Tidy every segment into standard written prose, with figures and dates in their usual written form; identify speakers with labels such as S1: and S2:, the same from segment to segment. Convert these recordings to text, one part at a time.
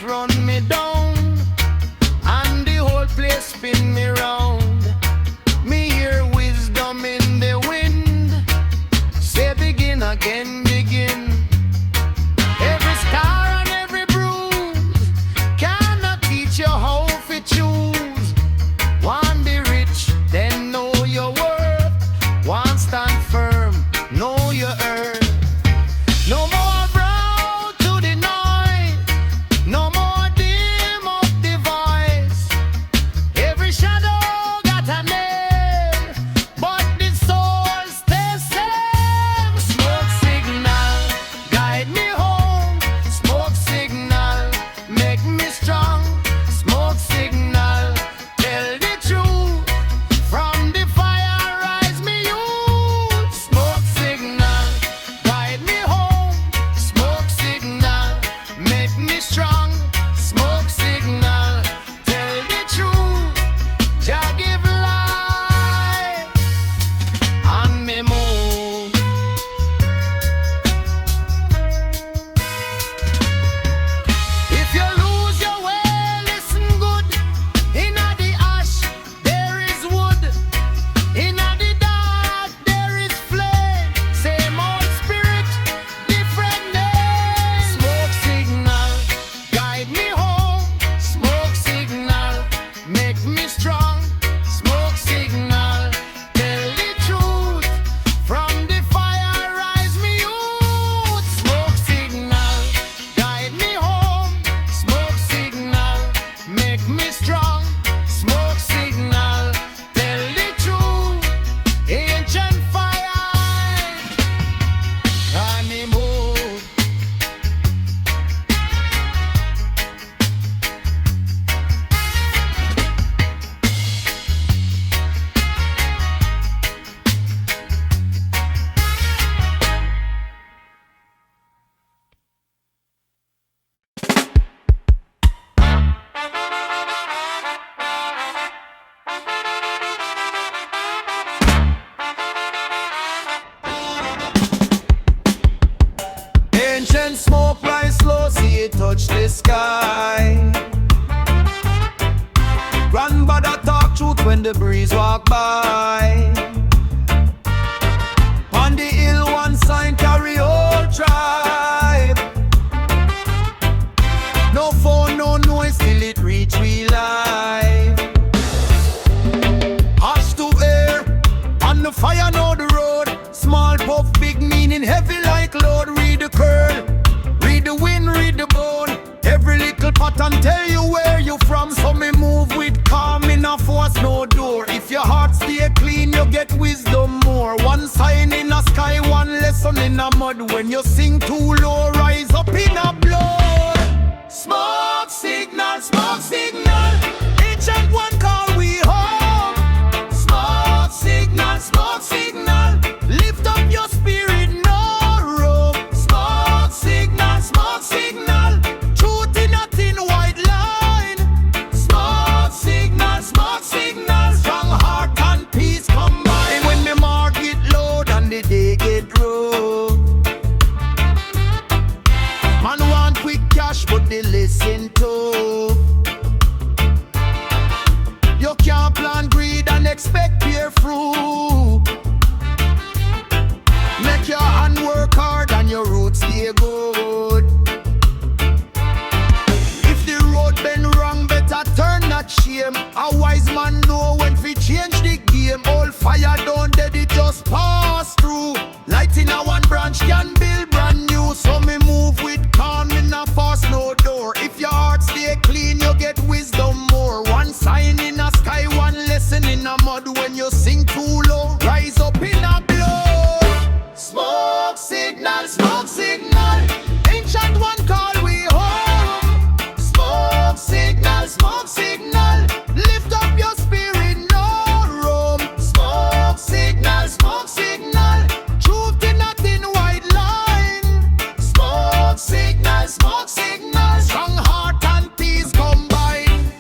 S1: run me down, and the whole place spin me round. Me hear wisdom in the wind, say begin again, begin. Every scar and every bruise cannot teach you how to choose. One be rich, then know your worth. One stand firm, know your earth. No more brow to the noise, no more dim of the voice. Every shadow got a name, but the soul stays same. Smoke signal, guide me home. Smoke signal, make me strong. Smoke signal, tell the truth. From the fire rise me youth. Smoke signal, guide me home. Smoke signal, make me strong. Smoke signal, tell the truth. Jah give life and me move. If you lose your way, listen good. Inna the ash there is wood. Inna the dark there is flame. Same old spirit, different name. Smoke signal, guide me home. Smoke signal, make me strong. Smoke signal, tell the truth. From the fire rise me youth. Smoke signal, guide me home. Smoke signal, make me strong. Smoke signal, tell the truth. Ancient fire, can me move. Ancient smoke rise slow, see it touch the sky. Grandmother talk truth when the breeze walk by. On the hill one sign carry whole tribe. No phone, no noise till it reach we live. Ash to air, on the fire know the road. Small puff, big meaning, heavy like load. Read the curl, read the wind, read the bone. Every little pattern tell you where you from. So me move with calm, in a force no door. If your heart stay clean, you get wisdom more. One sign in the sky, one lesson in the mud. When you sing too low, rise up in a blood. Smoke signal, smoke signal. Ancient one call we home. Smoke signal, smoke signal. Lift up your spirit, no room. Smoke signal, smoke signal. Truth in a thin white line. Smoke signal, smoke signal. Strong heart and peace combine. When the mark get loud and the day get rough, man want quick cash but they listen to. You can't plan greed and expect peer fruit. Make your hand work hard and your roots stay good. If the road been wrong, better turn not shame. A wise man know when we change the game. Old fire don't dead, it just pass through. Light in a one branch can build brand new. So me move with calm, in a force no door. If your heart stay clean, you get wisdom more. One sign in a sky, one lesson in a mud. When you sing too low, rise up in a blood. Smoke signal, smoke signal. Ancient one call we home. Smoke signal, smoke signal. Lift up your spirit, no room. Smoke signal, smoke signal. Truth in a thin white line. Smoke signal, smoke signal. Strong heart and peace combine.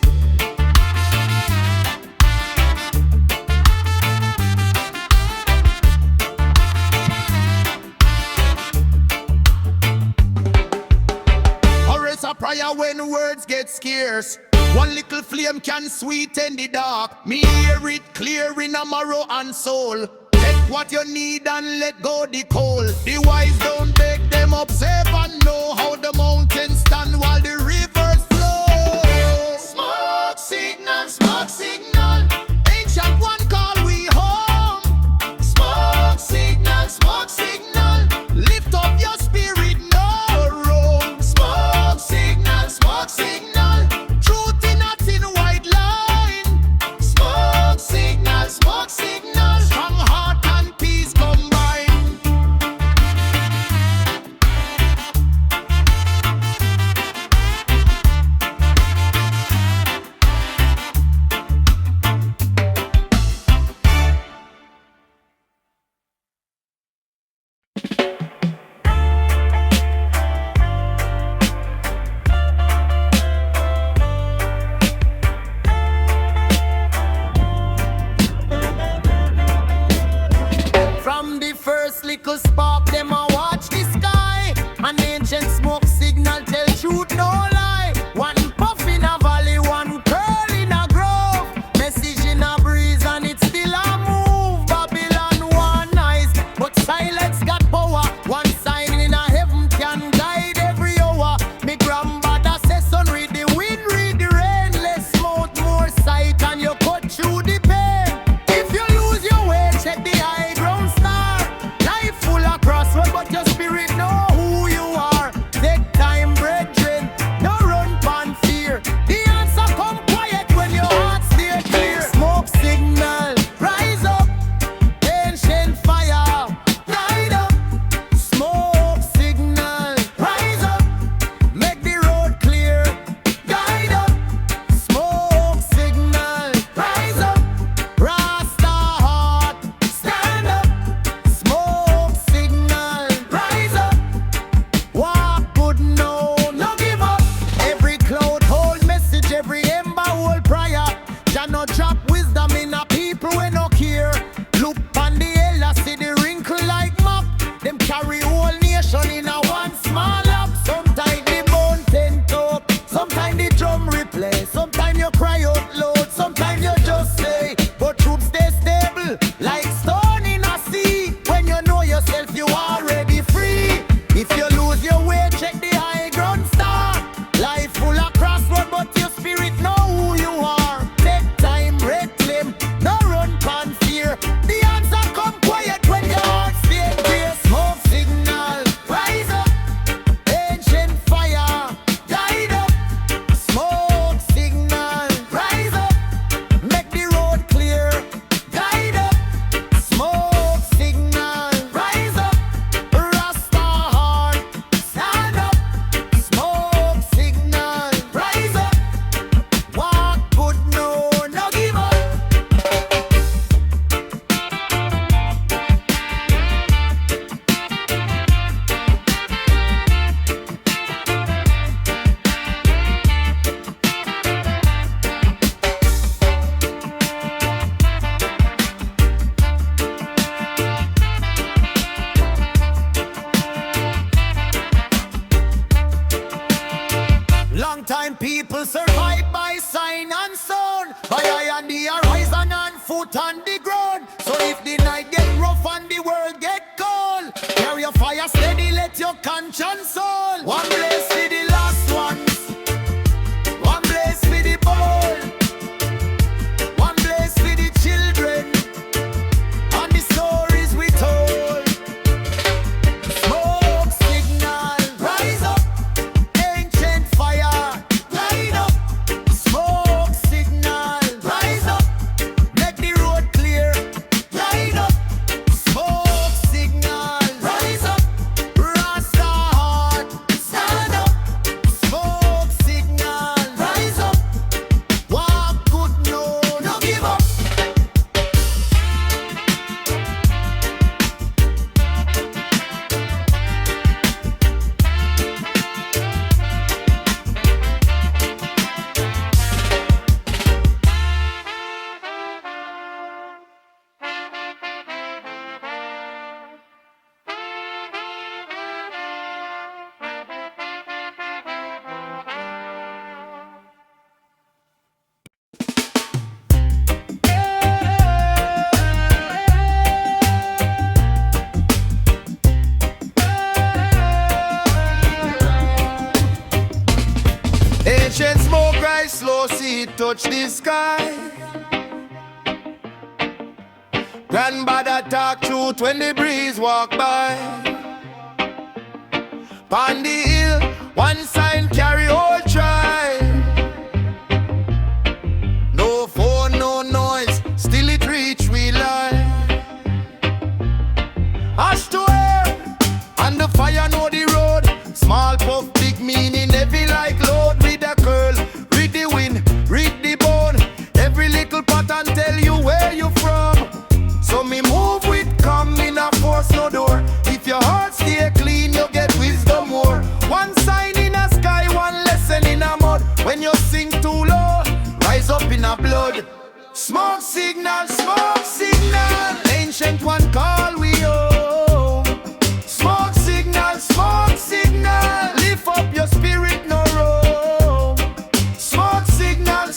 S1: when words get scarce. One little flame can sweeten the dark. Me hear it clear in a marrow and soul. Take what you need and let go the coal. The wise don't beg, them observe and know how the mountains stand while the rivers flow. Smoke signal, smoke signal. Ancient one call we home. Smoke signal, smoke signal. Lift up your spirit, no roam. Smoke signal, smoke signal. Truth in a thin white line. Smoke signal, smoke signal. Strong heart and peace combine. From the first little spark, them a watch the sky. An ancient smoke signal tell truth, no lie. One puff in a valley, one curl in a grove. Message in a breeze and it still a move. Babylon one eyes, but silence got power. One sign in a heaven can guide every hour. Me grandmother says, son, read the wind, read the rain. Less mouth, more sight, and you cut through the pain. If you lose your way, check the high ground star. Life full of crossroads, but your spirit know who you are. Take time, brethren, no run pan fear. The answer come quiet when your heart stay clear. Smoke signal, rise up. Ancient fire, light up. Smoke signal, rise up. Make the road clear, guide up. Smoke signal, rise up. Rasta heart, stand up. Smoke signal, rise up. Walk good, no give up. Every cloud hold message, every ember hold prayer. Jah no drop wisdom in a people we no care. Look on the hell, see the wrinkle like map. Them carry whole nation in a one small lap. Sometimes the mountain top, sometimes the drum replay. Sometimes you cry out loud, sometimes you just say. But truth stay stable, like stone in a sea. When you know yourself, you already free. If you lose your way, check the high ground star. Life full of crossroad, but your spirit know who you are. Take time, reclaim, no run pan fear. The answer come quiet when your heart stay clear. Smoke signal, rise up. Ancient fire, guide up. Smoke signal, rise up. Make the road clear, guide up. Smoke signal, rise up. Rasta heart, stand up. Smoke signal, rise up. Walk good, no give up. Long time people survive by sign and sound, by eye on the horizon and foot on the ground. So if the night get rough and the world get cold, carry your fire steady, let your conscience soul. One blaze for the last ones, one blaze for the bold, one blaze for the children, and the stories we told. Smoke signal, rise up. Ancient fire, light up. Smoke signal, rise up. Make the road clear, light up. Smoke signal, rise up. Rasta heart, stand up. it touch the sky. Grandmother talk truth when the breeze walk by. Pon the hill, one sign carry all tribe. No phone, no noise, still it reach we line. Ash to air, and the fire know the road. Small puff, big meaning, heavy like load. Read the curl, read the wind, read the bone. Every little pattern tell you where you from. So me move with come in a force no door. If your heart stay clean, you get wisdom more. One sign in a sky, one lesson in a mud. When you sing too low, rise up in a blood. Smoke signal, ancient one call we home. Smoke signal, lift up your spirit no roam. Smoke signal,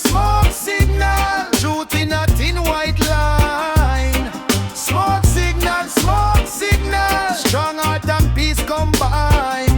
S1: truth in a thin white line. Smoke signal, strong heart and peace combine.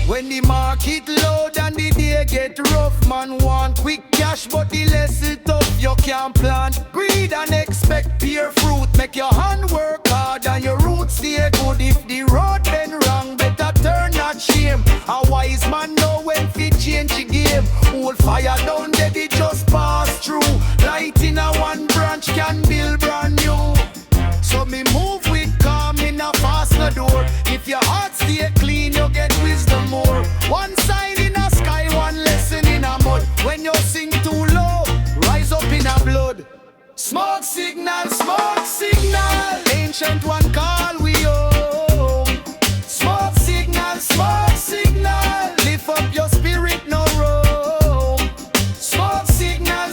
S1: When the market load and the day get rough, man want quick cash, but the less it tough, you can't plant greed and expect pure fruit. Make your hand work hard and your roots stay good. If the road been wrong, better turn not shame. A wise man know when fi change the game. Old fire down there, it just pass through. Light in a one branch can build brand new. So me move with calm in a fastener door. If your heart stay clean, you get wisdom more. One sign in a sky, one lesson in a mud. When you sing too low, rise up in a blood. Smoke signal, ancient one call we home. Smoke signal, lift up your spirit no roam. Smoke signal,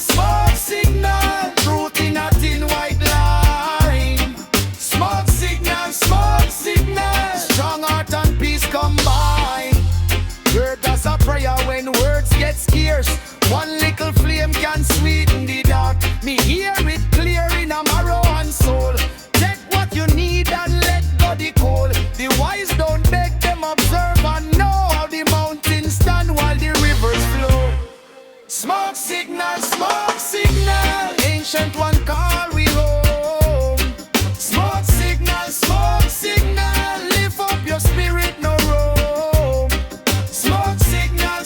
S1: truth in a thin white line. Smoke signal, strong heart and peace combine. Word as a prayer when words get scarce. One little flame can sweeten the dark. Me hear it clear in a marrow and soul. Take what you need and let go the cold. The wise don't beg, them observe and know how the mountains stand while the rivers flow. Smoke signal, ancient one call we home. Smoke signal, lift up your spirit no roam. Smoke signal,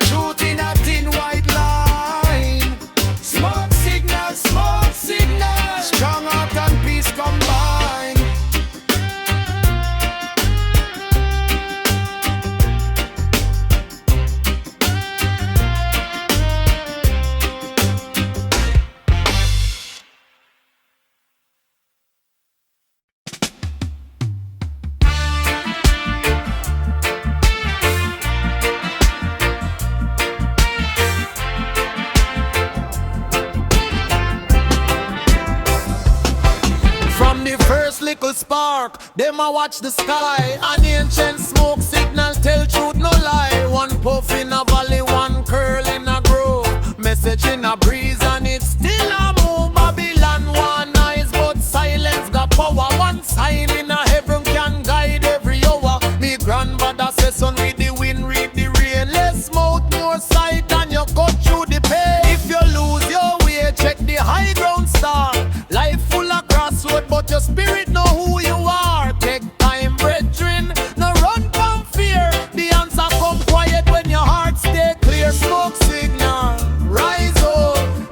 S1: truth in a thin white line. Smoke signal, strong heart and peace combine. From the first little spark, them a watch the sky. An ancient smoke signal tell truth no lie. One puff in a valley, one curl in a grove. Message in a breeze and it still a move. Babylon one eyes but silence got power. One sign in a heaven can guide every hour. Me grandmother says son read the wind, read the rain. Less mouth, more sight and you cut through the pain. If you lose your way, check the high ground star. Life full of crossroad, but your spirit know who you are. Take time, brethren, no run from fear. The answer come quiet when your heart stay clear. Smoke signal, rise up.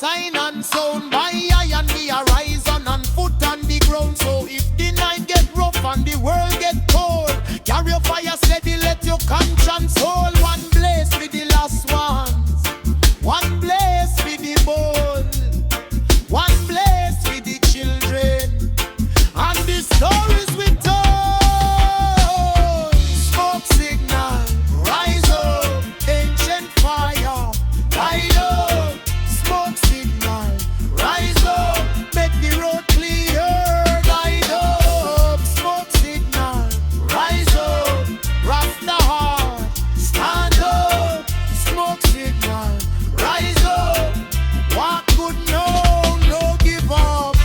S1: sign and sound. By eye and the horizon and foot on the ground. So if the night get rough and the world get cold, carry your fire steady, let your conscience hold. One blaze for the last ones, one blaze for the bold, one blaze for the children, and the stories we told. Smoke signal, rise up, ancient fire, light up. Smoke signal, rise up, make the road clear, light up. Smoke signal, rise up, Rastafari, stand up. Smoke signal, rise up, walk good, no give up.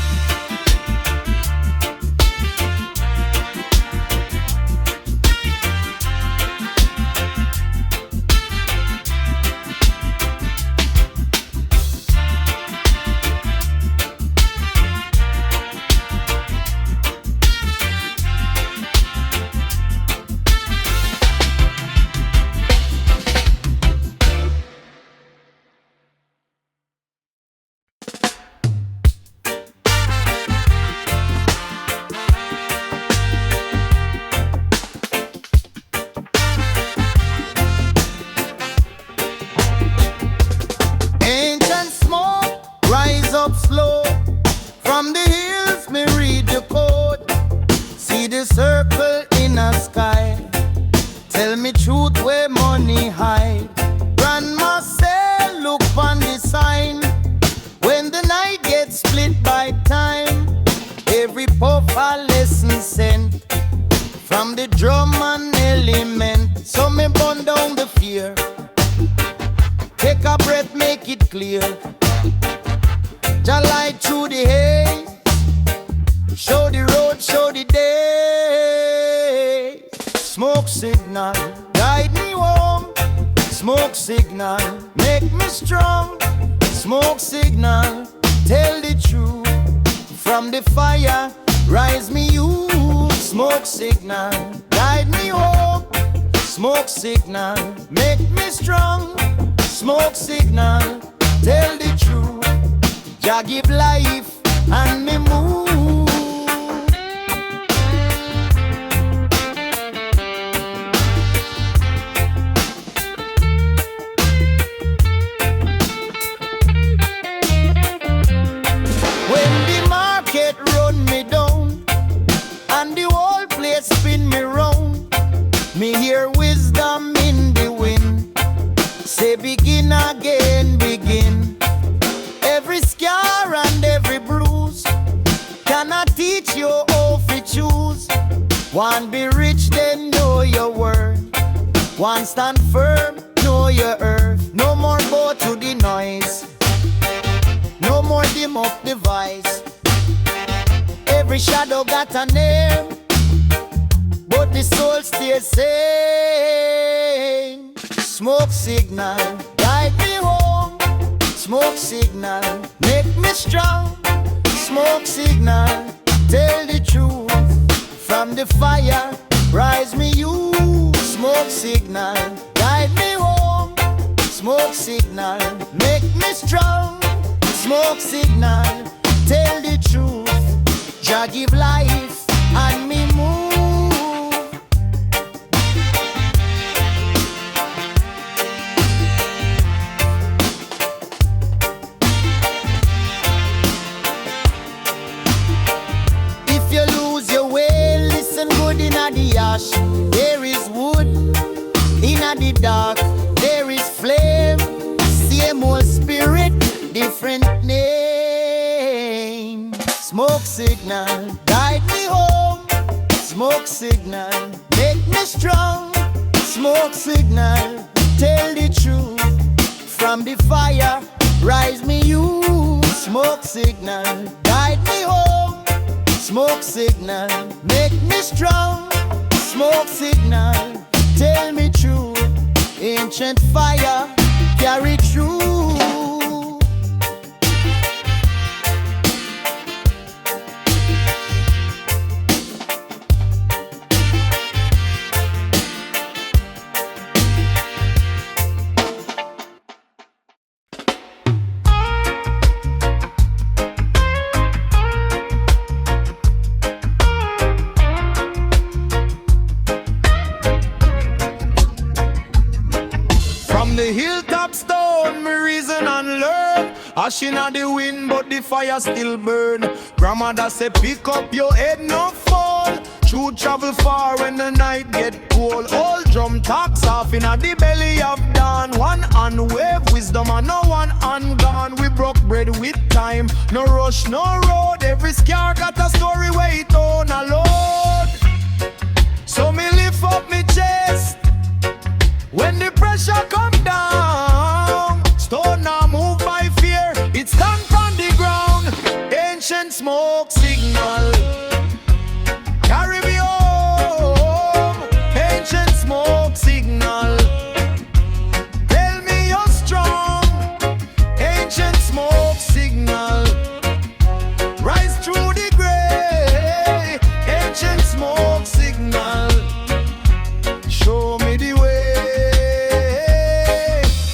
S1: Ancient smoke, rise up slow. From the hills, me read the code. See the circle in the sky. Tell me truth where money hide. Grandma say, look on the sign. When the night gets split by time, every puff a lesson sent. From the drum and element. So me burn down the fear. Take a breath, make it clear. Jah light through the haze. Show the road, show the day. Smoke signal, guide me home. Smoke signal, make me strong. Smoke signal, tell the truth. From the fire, rise me youth. Smoke signal, guide me home. Smoke signal, make me strong. Smoke signal, tell the truth. Jah give life and me move. When the market run me down and the whole place spin me round, me hear wisdom in the wind. Say begin again, begin. Every scar and every bruise cannot teach you how to choose. One be rich, then know your worth. One stand firm, know your earth. No more go to the noise. No more dim up the vice. Every shadow got a name, but the soul stays same. Smoke signal, guide me home. Smoke signal, make me strong. Smoke signal, tell the truth. From the fire, rise me you. Smoke signal, guide me home. Smoke signal, make me strong. Smoke signal, tell the truth. Jah give life and me move. If you lose your way, listen good inna the ash. There is wood inna the dark. There is flame. Same old spirit, different name. Smoke signal, guide me home. Smoke signal, make me strong. Smoke signal, tell the truth. From the fire, rise me you. Smoke signal, guide me home. Smoke signal, make me strong. Smoke signal, tell me truth. Ancient fire, carry through. Ash inna the wind, but the fire still burn. Grandmother say, pick up your head, no fall. True travel far when the night get cold. All drum talks off inna the belly of dawn. One hand wave wisdom and no one hand gone. We broke bread with time, no rush, no road. Every scar got a story where it own a load. So me lift up me chest when the pressure come down. Stone now move by fear, it stand on the ground. Ancient smoke signal carry me home. Ancient smoke signal tell me you're strong. Ancient smoke signal rise through the grey. Ancient smoke signal show me the way.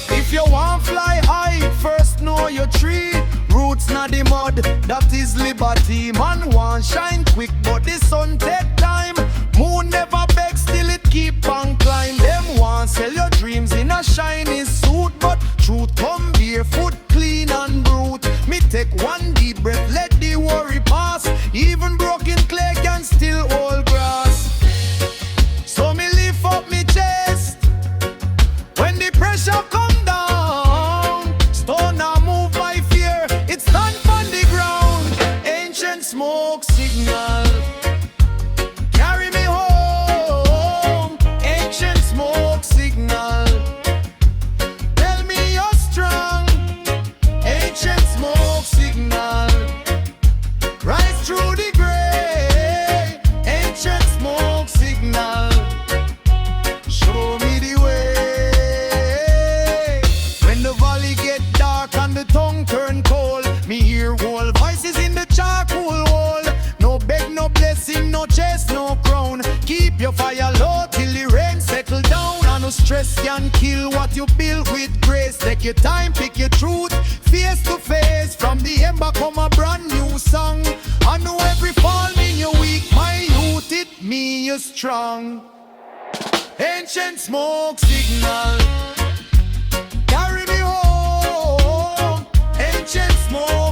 S1: If you want fly high, first know your tree. Roots na the mud, that is liberty. Man want shine quick, but the sun take time. Moon never beg, still it keep on climb. Them want sell your dreams in a shiny suit, but truth come barefoot, clean and brute. Me take one deep breath, let the worry pass. Even broken clay can still hold grass. So me lift up me chest when the pressure come down. Stone now move by fear, it stand on the ground. Ancient smoke signal carry me home. Ancient smoke signal tell me you're strong. Ancient smoke signal rise through the grey. Ancient smoke signal show me the way. When the valley get dark and the tongue turn cold, me hear whole voices in the charcoal wall. No beg, no blessing, no chest, no crown. Keep your fire low till the rain settle down. And no stress can kill what you build with grace. Take your time, pick your truth, face to face. From the ember come a brand new song. I know every fall in your weak, my youth, it me you strong. Ancient smoke signal carry me home. Ancient smoke